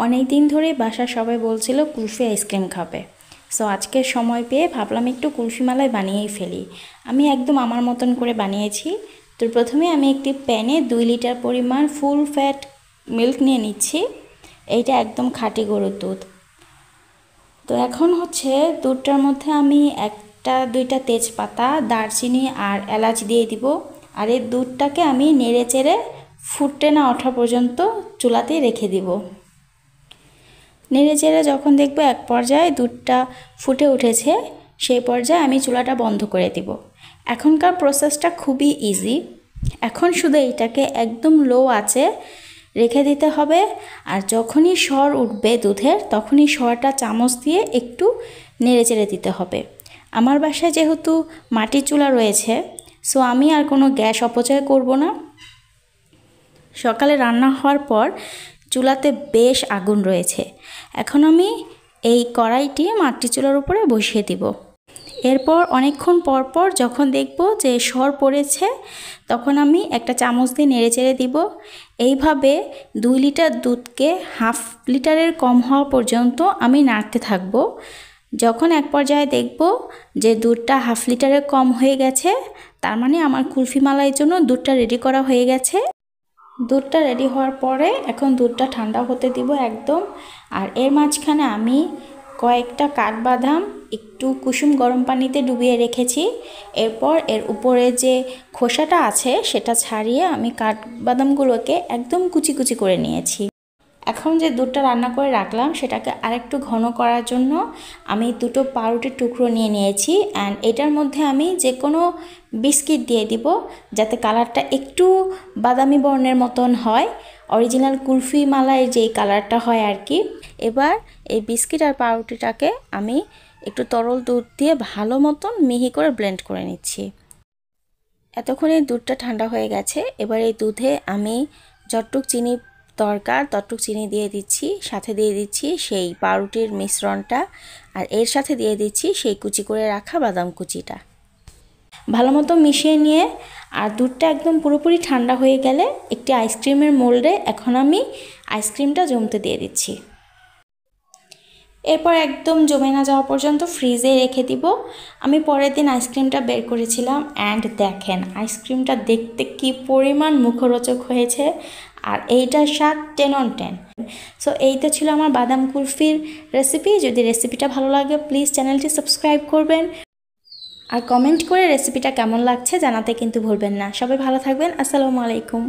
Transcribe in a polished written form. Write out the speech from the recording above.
অনেক দিন ধরে বাসার সবাই বলছিল কুলফি আইসক্রিম খাবে। সো আজকে সময় পেয়ে ভাবলাম একটু কুলফি মালাই বানিয়েই ফেলি। আমি একদম আমার মতন করে বানিয়েছি। তো প্রথমে আমি একটি প্যানে 2 লিটার পরিমাণ ফুল ফ্যাট মিল্ক নিয়ে নিচ্ছি। এইটা একদম খাঁটি গরুর দুধ। তো এখন হচ্ছে দুধটার মধ্যে আমি 1-2টা তেজপাতা, দারচিনি আর এলাচ দিয়ে দিব। আর এই দুধটাকে আমি নেড়ে চেড়ে ফুটে না ওঠা পর্যন্ত চুলাতেই রেখে দিব। নেড়ে চেড়ে যখন দেখব এক পর্যায়ে দুধটা ফুটে উঠেছে, সেই পর্যায়ে আমি চুলাটা বন্ধ করে দিব। এখনকার প্রসেসটা খুবই ইজি। এখন শুধু এইটাকে একদম লো আঁচে রেখে দিতে হবে। আর যখনই সর উঠবে দুধের, তখনই সরটা চামচ দিয়ে একটু নেড়ে চেড়ে দিতে হবে। আমার বাসায় যেহেতু মাটির চুলা রয়েছে, সো আমি আর কোনো গ্যাস অপচয় করব না। সকালে রান্না হওয়ার পর চুলাতে বেশ আগুন রয়েছে। এখন আমি এই কড়াইটি মাটির চুলার উপরে বসিয়ে দিব। এরপর অনেকক্ষণ পর যখন দেখব যে সর পড়েছে, তখন আমি একটা চামচ দিয়ে নেড়ে চেড়ে দিব। এইভাবে 2 লিটার দুধকে হাফ লিটারের কম হওয়া পর্যন্ত আমি নাড়তে থাকব। যখন এক পর্যায়ে দেখব যে দুধটা হাফ লিটারের কম হয়ে গেছে, তার মানে আমার কুলফি মালাইয়ের জন্য দুধটা রেডি করা হয়ে গেছে। দুধটা রেডি হওয়ার পরে এখন দুধটা ঠান্ডা হতে দিব একদম। আর এর মাঝখানে আমি কয়েকটা কাঠবাদাম একটু কুসুম গরম পানিতে ডুবিয়ে রেখেছি। এরপর এর উপরে যে খোসাটা আছে সেটা ছাড়িয়ে আমি কাঠবাদামগুলোকে একদম কুচি কুচি করে নিয়েছি। এখন যে দুধটা রান্না করে রাখলাম সেটাকে আরেকটু ঘন করার জন্য আমি 2টো পাউরুটির টুকরো নিয়ে নিয়েছি। অ্যান্ড এটার মধ্যে আমি যে কোনো বিস্কিট দিয়ে দিব, যাতে কালারটা একটু বাদামি বর্ণের মতন হয়, অরিজিনাল কুলফি মালাইয়ের যেই কালারটা হয় আর কি। এবার এই বিস্কিট আর পাউরুটিটাকে আমি একটু তরল দুধ দিয়ে ভালো মতন মিহি করে ব্লেন্ড করে নিচ্ছি। এতক্ষণে দুধটা ঠান্ডা হয়ে গেছে। এবার এই দুধে আমি যতটুক চিনি দরকার ততটুক চিনি দিয়ে দিচ্ছি, সাথে দিয়ে দিচ্ছি সেই পাউরুটির মিশ্রণটা, আর এর সাথে দিয়ে দিচ্ছি সেই কুচি করে রাখা বাদাম কুচিটা। ভালো মতো মিশিয়ে নিয়ে আর দুধটা একদম পুরোপুরি ঠান্ডা হয়ে গেলে একটি আইসক্রিমের মোল্ডে এখন আমি আইসক্রিমটা জমতে দিয়ে দিচ্ছি। এরপর একদম জমে না যাওয়া পর্যন্ত ফ্রিজে রেখে দিব। আমি পরের দিন আইসক্রিমটা বের করেছিলাম, অ্যান্ড দেখেন আইসক্রিমটা দেখতে কি পরিমাণ মুখরোচক হয়েছে। আর এইটার স্বাদ 10 on 10। সো এই তো ছিল আমার বাদাম কুলফির রেসিপি। যদি রেসিপিটা ভালো লাগে প্লিজ চ্যানেলটি সাবস্ক্রাইব করবেন, আর কমেন্ট করে রেসিপিটা কেমন লাগছে জানাতে কিন্তু ভুলবেন না। সবাই ভালো থাকবেন। আসসালামু আলাইকুম।